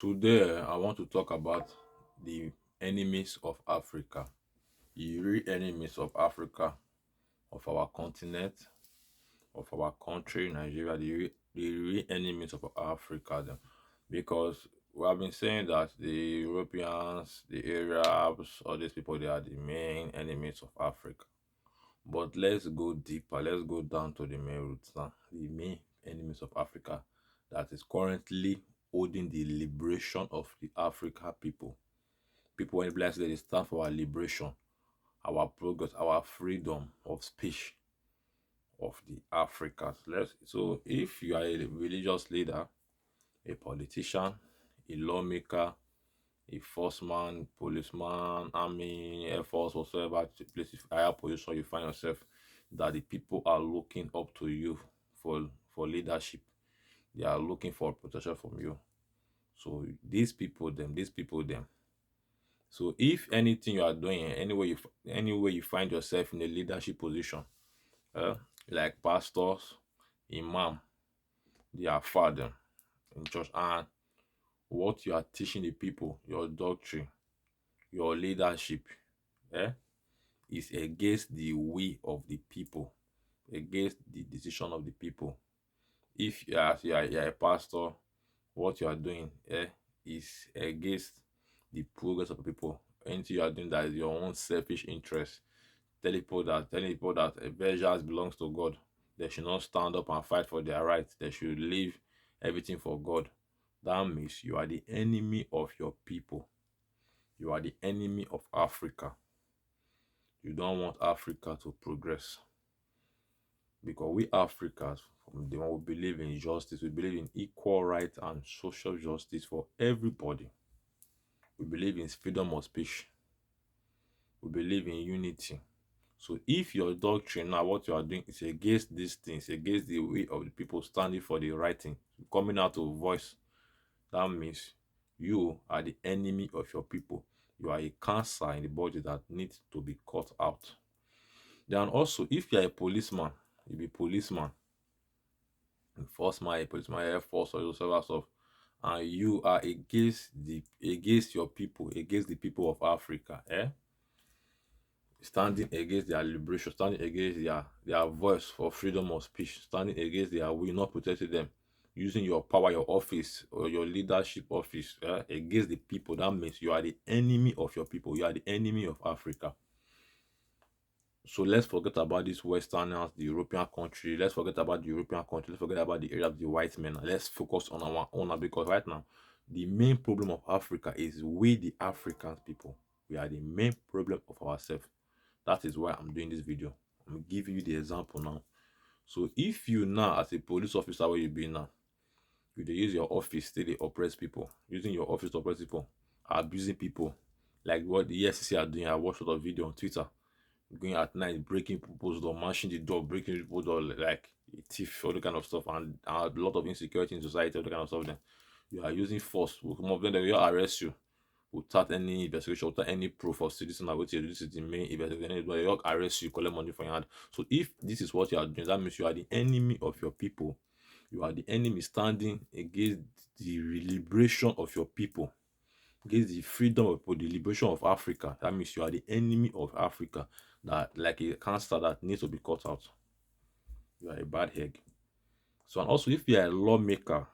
Today, I want to talk about the enemies of Africa, the real enemies of Africa, of our continent, of our country, Nigeria, the real enemies of Africa. Because we have been saying that the Europeans, the Arabs, all these people, they are the main enemies of Africa. But let's go deeper. Let's go down to the main roots now. The main enemies of Africa that is currently holding the liberation of the Africa people. People when blessed they stand for our liberation, our progress, our freedom of speech of the Africans. So if you are a religious leader, a politician, a lawmaker, a forceman, policeman, army, air force, whatsoever place higher position you find yourself, that the people are looking up to you for leadership. They are looking for protection from you. So these people them. So if anything you are doing, anywhere you find yourself in a leadership position, uh, like pastors, imam, they are father in church, and what you are teaching the people, your doctrine, your leadership, eh, is against the will of the people, against the decision of the people. If you are a pastor, what you are doing is against the progress of the people. Anything you are doing that is your own selfish interest. Telling people that vengeance belongs to God. They should not stand up and fight for their rights. They should leave everything for God. That means you are the enemy of your people. You are the enemy of Africa. You don't want Africa to progress. Because we Africans, from the one we believe in justice, we believe in equal rights and social justice for everybody. We believe in freedom of speech. We believe in unity. So if your doctrine now, what you are doing is against these things, against the way of the people standing for the right thing, coming out to voice, that means you are the enemy of your people. You are a cancer in the body that needs to be cut out. Then also, if you are a policeman, you be policeman, enforcement, a policeman, air force, or whatever stuff, and you are against your people, against the people of Africa, standing against their liberation, standing against their voice for freedom of speech, standing against their will, not protecting them, using your power, your office, or your leadership office against the people. That means you are the enemy of your people. You are the enemy of Africa. So let's forget about these Westerners, the European country. Let's forget about the European country. Let's forget about the area of the white men. Let's focus on our own because right now, the main problem of Africa is we, the African people. We are the main problem of ourselves. That is why I'm doing this video. I'm giving you the example now. So if you now, as a police officer, where you be now, you dey use your office to dey oppress people, using your office to oppress people, abusing people, like what the EFCC are doing. I watched a lot of video on Twitter going at night, breaking people's door, mashing the door, breaking people's door like a thief, all the kind of stuff, and a lot of insecurity in society, all the kind of stuff. Then you are using force. Some of them they will arrest you without any investigation, without any proof of citizen. Which this is the main investigation. They will arrest you, collect money from your hand. So if this is what you are doing, that means you are the enemy of your people. You are the enemy standing against the liberation of your people, against the freedom of people, the liberation of Africa. That means you are the enemy of Africa, that like a cancer that needs to be cut out. You are a bad egg. So and also if you are a lawmaker,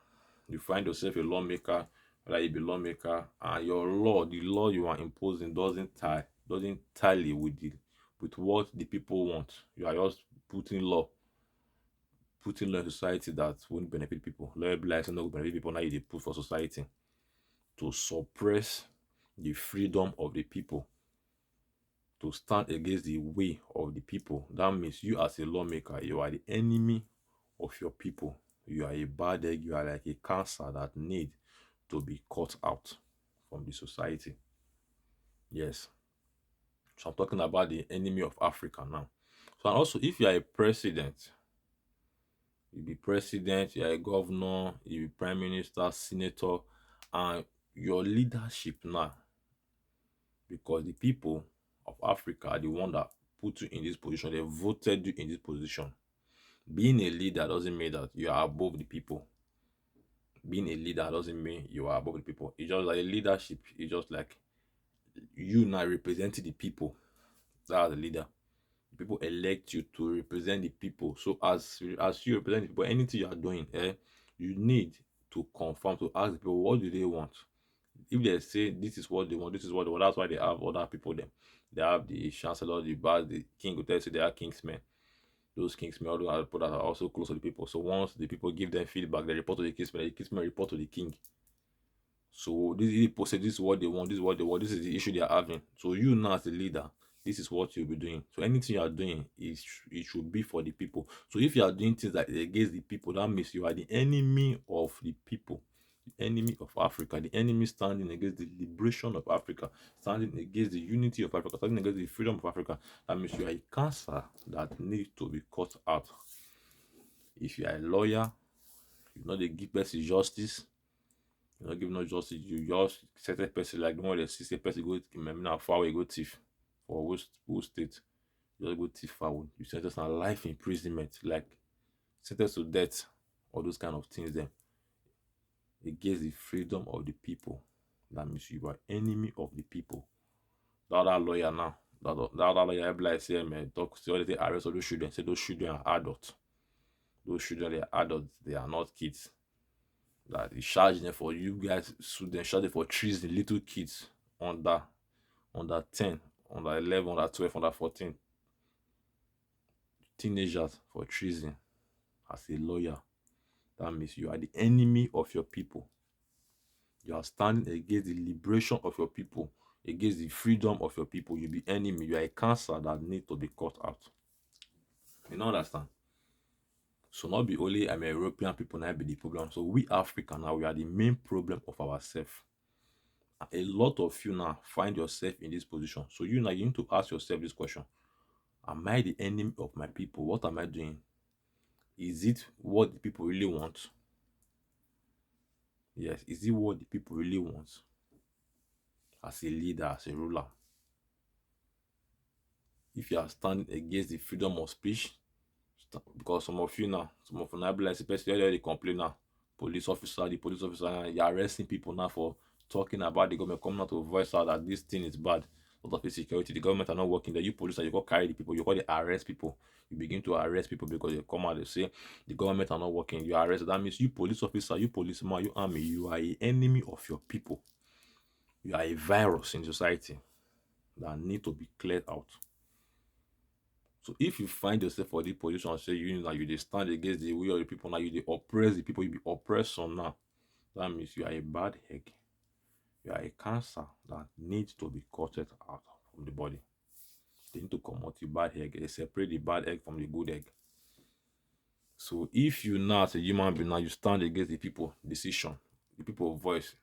you find yourself a lawmaker, whether you be lawmaker, and your law, the law you are imposing doesn't tally with what the people want. You are just putting law in society that won't benefit people. Law be like not benefit people, now you dey put for society to suppress the freedom of the people, to stand against the way of the people. That means you as a lawmaker, you are the enemy of your people. You are a bad egg. You are like a cancer that need to be cut out from the society. Yes. So I'm talking about the enemy of Africa now. So and also if you are a president, you be president, you are a governor, you be prime minister, senator, and your leadership now, because the people of Africa are the one that put you in this position. They voted you in this position. Being a leader doesn't mean that you are above the people. Being a leader doesn't mean you are above the people. It's just like a leadership. It's just like you now representing the people. That's the leader. People elect you to represent the people. So as you represent the people, anything you are doing, you need to confirm to ask the people what do they want. If they say this is what they want, this is what they want, that's why they have other people. Them they have the chancellor, the bard, the king will tell you they are kingsmen. Those kingsmen, all those people that are also close to the people. So once the people give them feedback, they report to the kingsmen report to the king. So this is posted, this is what they want, this is what they want, this is the issue they are having. So you now as a leader, this is what you'll be doing. So anything you are doing is it should be for the people. So if you are doing things that against the people, that means you are the enemy of the people, the enemy of Africa, the enemy standing against the liberation of Africa, standing against the unity of Africa, standing against the freedom of Africa. That means you are a cancer that needs to be cut out. If you are a lawyer, you know they give person justice. You not give no justice. You just set a person like the one they see a person go now far away go thief for whose state. You just go thief forward. You sentence on life imprisonment, like sentence to death, all those kind of things then against the freedom of the people. That means you are enemy of the people. The other lawyer now, the other lawyer like say man talk say all they arrest all those children, say those children are adults. Those children they are adults, they are not kids. That he charged them for you guys sue them, charge them for treason, little kids under 10, under 11, under 12, under 14, teenagers for treason. As a lawyer, that means you are the enemy of your people. You are standing against the liberation of your people, against the freedom of your people. You be enemy. You are a cancer that need to be cut out. You know understand? So not be only European people now be the problem. So we African now we are the main problem of ourselves. A lot of you now find yourself in this position. So you now you need to ask yourself this question: am I the enemy of my people? What am I doing? Is it what the people really want? Yes, is it what the people really want? As a leader, as a ruler, if you are standing against the freedom of speech, because some of you now, some of you now be like, especially they complain now, the police officer, you're arresting people now for talking about the government, coming out to voice out that this thing is bad. A lot of insecurity, the government are not working there. You police, you go carry the people, you go they arrest people. You begin to arrest people because they come out, they say the government are not working. You arrest. That means you police officer, you policeman, you army, you are an enemy of your people. You are a virus in society that need to be cleared out. So if you find yourself for this position and say you now you stand against the will of the people, now you oppress the people, you be oppressor now, that means you are a bad egg. You are a cancer that needs to be cutted out from the body. They need to come out the bad egg. They separate the bad egg from the good egg. So if you now as a human being now you stand against the people decision, the people voice,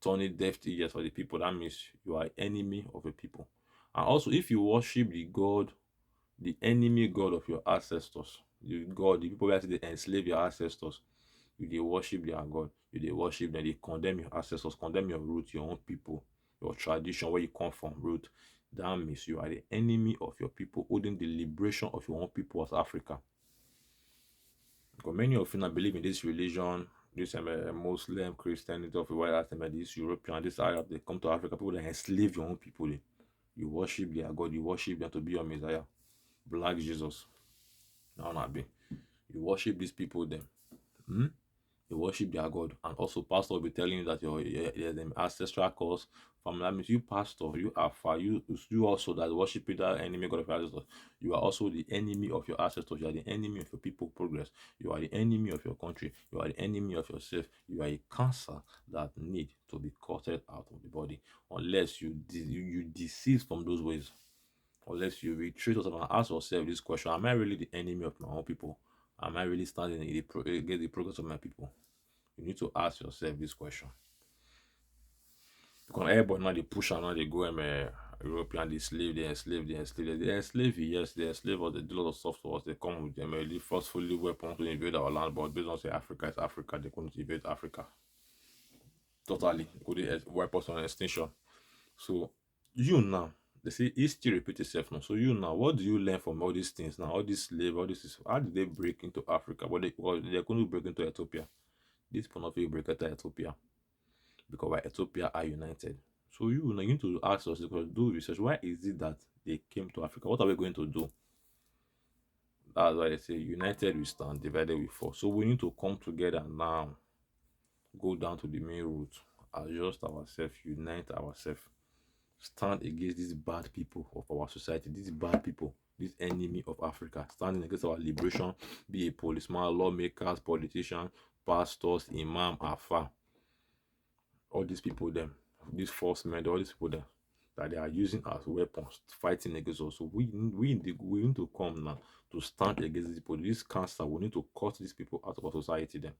turning deaf ears for the people, that means you are enemy of the people. And also if you worship the enemy god of your ancestors, the god, the people who actually enslave your ancestors, you they worship their god, you they worship them, they condemn your ancestors, condemn your root, your own people, your tradition, where you come from, root. That means you are the enemy of your people, holding the liberation of your own people as Africa. Because many of you now believe in this religion, this Muslim, Christianity of the white this European, this Arab, they come to Africa, people that enslave your own people. You worship their God, you worship them to be your Messiah. Black Jesus. Now not be. You worship these people then. You worship their God. And also pastor will be telling you that your ancestral cause from that means you pastor, you are far, you also that worship that enemy God of your ancestors. You are also the enemy of your ancestors. You are the enemy of your people progress. You are the enemy of your country. You are the enemy of yourself. You are a cancer that need to be cutted out of the body unless you decease from those ways. Unless you retreat yourself and ask yourself this question: am I really the enemy of my own people? Am I really standing against the progress of my people? You need to ask yourself this question. Because everybody now they push and now they go European, they slave, they enslave, they enslave, yes, they enslave us, they do a lot of stuff to us, they come with them, they forcefully weapons to invade our land, but based on say Africa is Africa, they couldn't invade Africa. Totally. Could wipe us on extinction. So you now, they say history repeats itself now. So you now, what do you learn from all these things now? All this slave, all this is how did they break into Africa? They couldn't break into Ethiopia. This people not fit break enter Ethiopia because why Ethiopia are united. So you now you need to ask us because do research. Why is it that they came to Africa? What are we going to do? That's why they say united we stand, divided we fall. So we need to come together now, go down to the main route, adjust ourselves, unite ourselves, stand against these bad people of our society, these bad people, this enemy of Africa, standing against our liberation, be a policeman, lawmakers, politicians, pastors, imam, afa, all these people them, these false men, all these people them that they are using as weapons fighting against us. So we need to come now to stand against these people. This cancer, we need to cut these people out of our society then.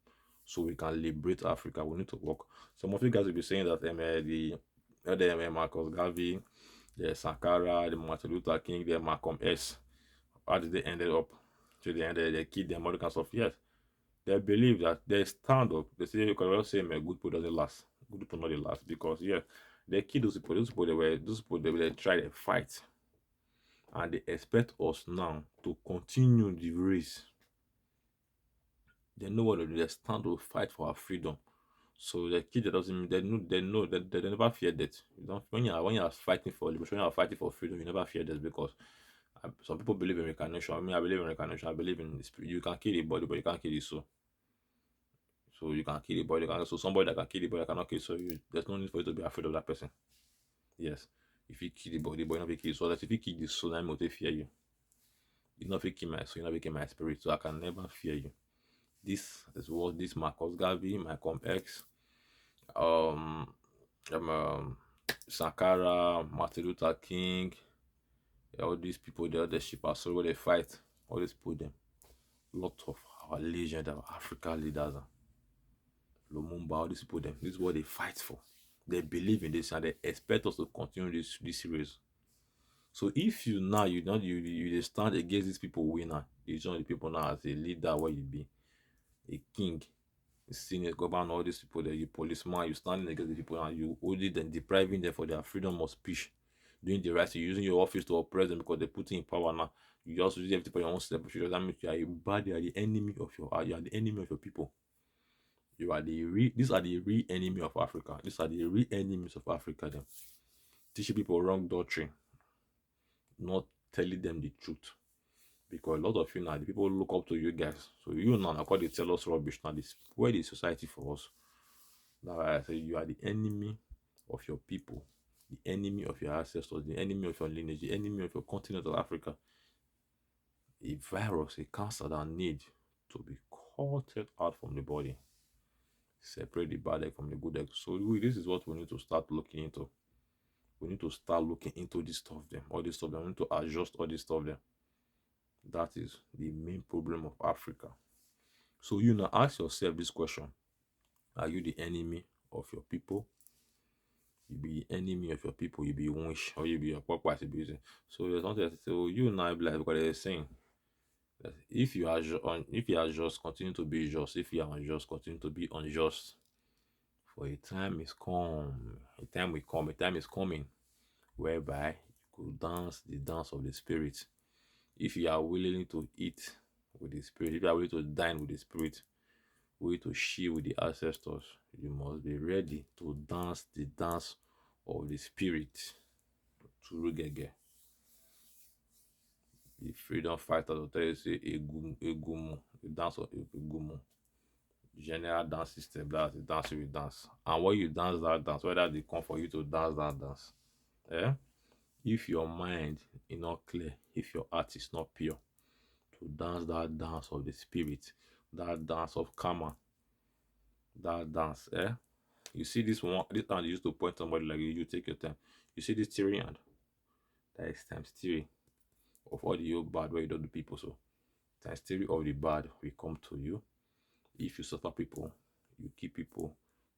So we can liberate Africa. We need to work. Some of you guys will be saying that the Marcus Garvey, the Sankara, the Martin Luther King, the Malcolm X, how did they ended up? So they ended they killed them, all the kinds of yes. They believe that they stand up. They say you can well say good people doesn't last. Good people not they last because yeah, they kill those people. Those people they try to fight. And they expect us now to continue the race. They know what to do. They stand to fight for our freedom. So the kid that doesn't mean they know that they never fear death. You don't when you are fighting for liberation, when you are fighting for freedom, you never fear death because some people believe in reincarnation. I mean, I believe in reincarnation. I believe in the spirit. You can kill the body, but you can't kill the soul. So you can kill the body. So somebody that can kill the body cannot kill. So there's no need for you to be afraid of that person. Yes, if you kill the body, but you not be kill. So that if you kill the soul, then will fear you. You not kill my soul, you not kill my spirit. So I can never fear you. This is what this Marcus Garvey, Malcolm X, um, Sankara, Martin Luther King, all these people, the other ship are so where they fight. All these people, them, lot of our legend, our African leaders, Lumumba, all these people, them, this is what they fight for. They believe in this and they expect us to continue this series. So if you now you stand against these people winner, you join the people now as a leader where you be a king, a senior governor, all these people that you policeman, you standing against the people and you only then depriving them for their freedom of speech, doing the right, using your office to oppress them because they put you in power now. You also use everything for your own self-preservation. That means you are a bad, you are the enemy of you are the enemy of your people. You are these are the real enemy of Africa. These are the real enemies of Africa. Then teaching people wrong doctrine, not telling them the truth. Because a lot of you now, the people look up to you guys. So you now, call they tell us rubbish now. This where the society for us. Now I say you are the enemy of your people, the enemy of your ancestors, the enemy of your lineage, the enemy of your continent of Africa. A virus, a cancer that need to be cut out from the body. Separate the bad egg from the good egg. So this is what we need to start looking into. We need to start looking into this stuff then. All this stuff then. We need to adjust all this stuff then. That is the main problem of Africa. So you now ask yourself this question. Are you the enemy of your people? You be the enemy of your people, you be wish, or you be your papa abusing. So there's something so you now be like because they're saying that if you are if you are just continue to be just, if you are unjust, continue to be unjust. For a time is come, a time will come, a time is coming whereby you could dance the dance of the spirit. If you are willing to eat with the spirit, if you are willing to dine with the spirit, way to share with the ancestors, you must be ready to dance the dance of the spirit. To Rugege. The freedom fighter will tell you say Egumu, the dance of Egumu. General dance system, that's the dance you will dance. And when you dance that dance, whether they come for you to dance that dance, eh? If your mind is not clear, if your heart is not pure, to dance that dance of the spirit, that dance of karma, that dance, eh? You see this one, this hand you used to point somebody like you take your time. You see this theory hand, that is times three of all the old bad where you do the people. So times three of the bad will come to you. If you suffer people, you keep people,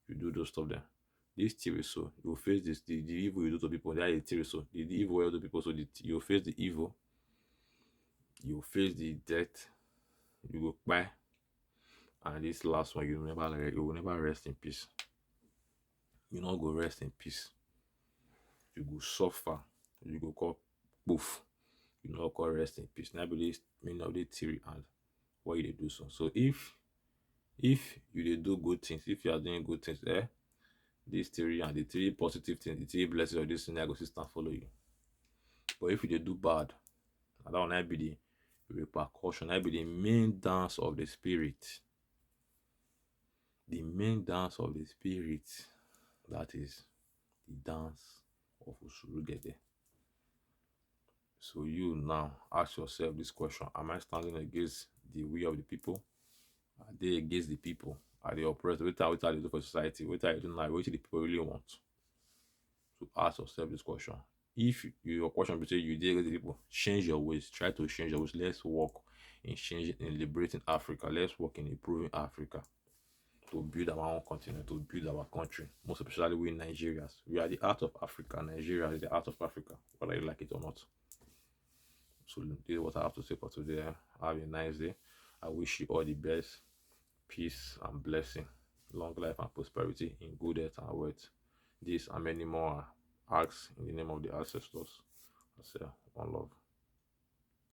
you do those stuff there. This theory, so you face this the evil you do to people. That is theory, so the evil you do to people. So you face the evil, you face the death, you go buy, and this last one you will never rest in peace. You not go rest in peace. You go suffer, you go call poof. You know, call rest in peace. Now, believe mean of the theory and what you do so. So, if If you dey do good things, if you are doing good things, these three and the three positive things, the three blessings of this scenario go still stand follow you. But if you dey do bad, and that one might be the repercussion, might be the main dance of the spirit. The main dance of the spirit, that is the dance of Usurugede. So you now ask yourself this question: am I standing against the will of the people? Are they against the people? Are they oppressed? What are they do for society? What are you doing now? What do the people really want? So ask yourself this question. If your question between you deal with the people, change your ways. Try to change your ways. Let's work in changing, in liberating Africa. Let's work in improving Africa to build our own continent, to build our country. Most especially we Nigerians. We are the heart of Africa. Nigeria is the heart of Africa, whether you like it or not. So this is what I have to say for today. Have a nice day. I wish you all the best, peace and blessing, long life and prosperity in good health and wealth. This and many more are asked in the name of the ancestors. I say one love.